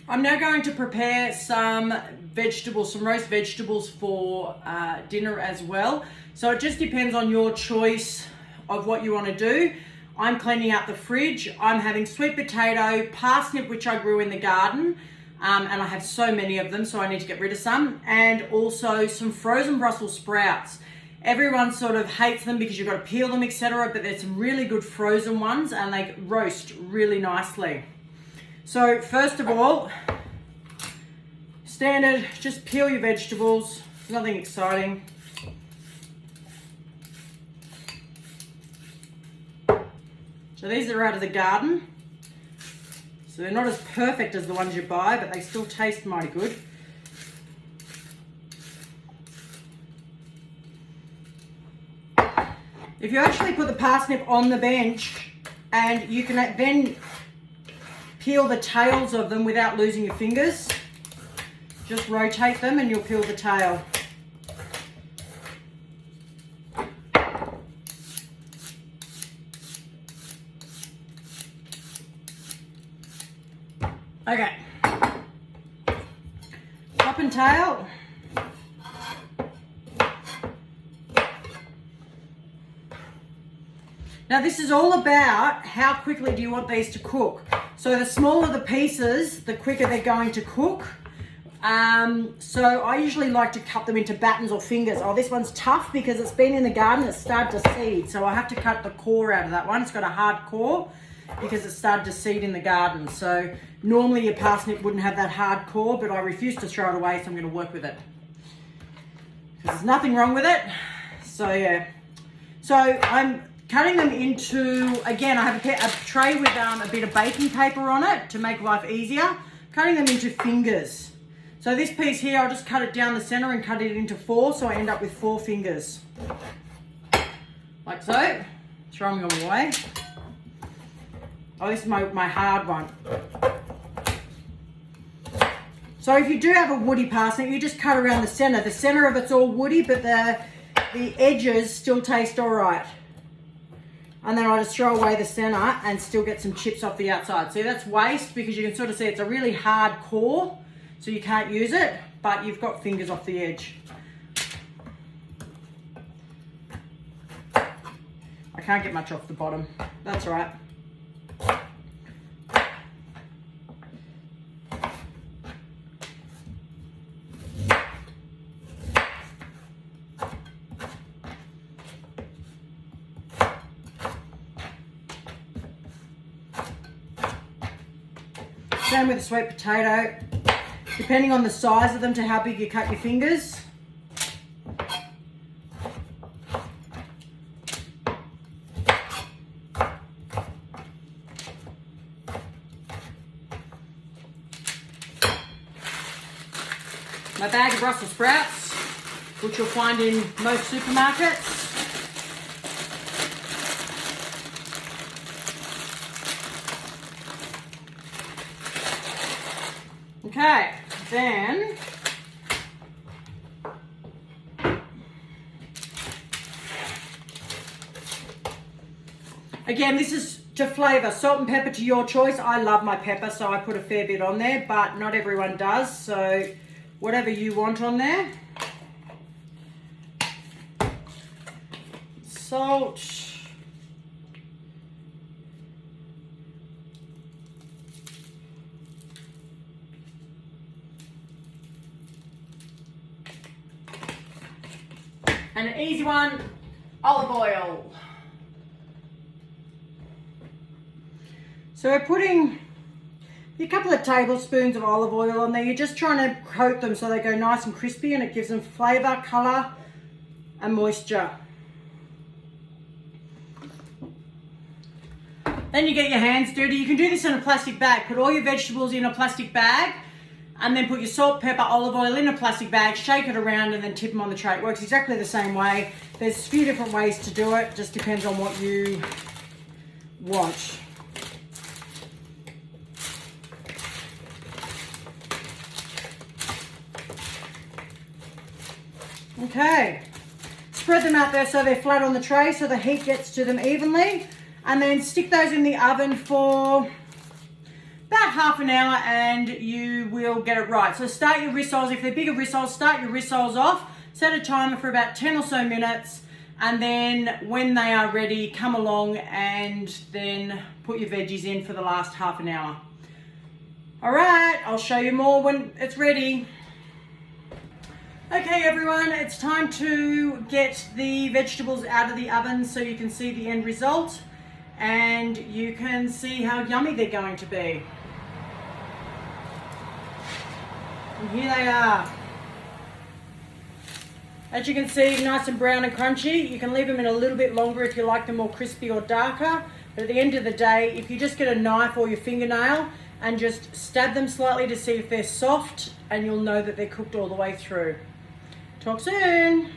I'm now going to prepare some vegetables, some roast vegetables for dinner as well. So it just depends on your choice of what you want to do. I'm cleaning out the fridge. I'm having sweet potato, parsnip, which I grew in the garden, and I have so many of them, so I need to get rid of some, and also some frozen Brussels sprouts. Everyone sort of hates them because you've got to peel them, etc., but there's some really good frozen ones and they roast really nicely. So first of all, standard, just peel your vegetables, nothing exciting. So these are out of the garden. So they're not as perfect as the ones you buy, but they still taste mighty good. If you actually put the parsnip on the bench, and you can then peel the tails of them without losing your fingers, just rotate them and you'll peel the tail. Okay, top and tail. Now this is all about how quickly do you want these to cook. So the smaller the pieces, the quicker they're going to cook. So I usually like to cut them into battens or fingers. Oh, this one's tough because it's been in the garden, it's started to seed. So I have to cut the core out of that one. It's got a hard core because it started to seed in the garden. So normally your parsnip wouldn't have that hard core, but I refuse to throw it away, so I'm going to work with it. There's nothing wrong with it. So yeah. So I'm cutting them into, again, I have a tray with a bit of baking paper on it to make life easier. Cutting them into fingers. So this piece here, I'll just cut it down the center and cut it into 4, so I end up with 4 fingers. Like so. Throwing them away. Oh, this is my hard one. So if you do have a woody parsnip, you just cut around the center. The center of it's all woody, but the edges still taste all right. And then I just throw away the center and still get some chips off the outside. See, that's waste because you can sort of see it's a really hard core, so you can't use it, but you've got fingers off the edge. I can't get much off the bottom. That's all right. Same with the sweet potato, depending on the size of them to how big you cut your fingers. My bag of Brussels sprouts, which you'll find in most supermarkets. Okay, then again, this is to flavour. Salt and pepper to your choice. I love my pepper, so I put a fair bit on there, but not everyone does, so whatever you want on there. Salt. And an easy one, olive oil. So we're putting a couple of tablespoons of olive oil on there. You're just trying to coat them so they go nice and crispy and it gives them flavour, colour and moisture. Then you get your hands dirty. You can do this in a plastic bag. Put all your vegetables in a plastic bag and then put your salt, pepper, olive oil in a plastic bag, shake it around and then tip them on the tray. It works exactly the same way. There's a few different ways to do it. Just depends on what you want. Okay, spread them out there so they're flat on the tray so the heat gets to them evenly, and then stick those in the oven for about half an hour and you will get it right. So start your rissoles, if they're bigger rissoles, start your rissoles off, set a timer for about 10 or so minutes, and then when they are ready, come along and then put your veggies in for the last half an hour. All right, I'll show you more when it's ready. Okay everyone, it's time to get the vegetables out of the oven so you can see the end result and you can see how yummy they're going to be. And here they are. As you can see, nice and brown and crunchy. You can leave them in a little bit longer if you like them more crispy or darker. But at the end of the day, if you just get a knife or your fingernail and just stab them slightly to see if they're soft, and you'll know that they're cooked all the way through. Talk soon.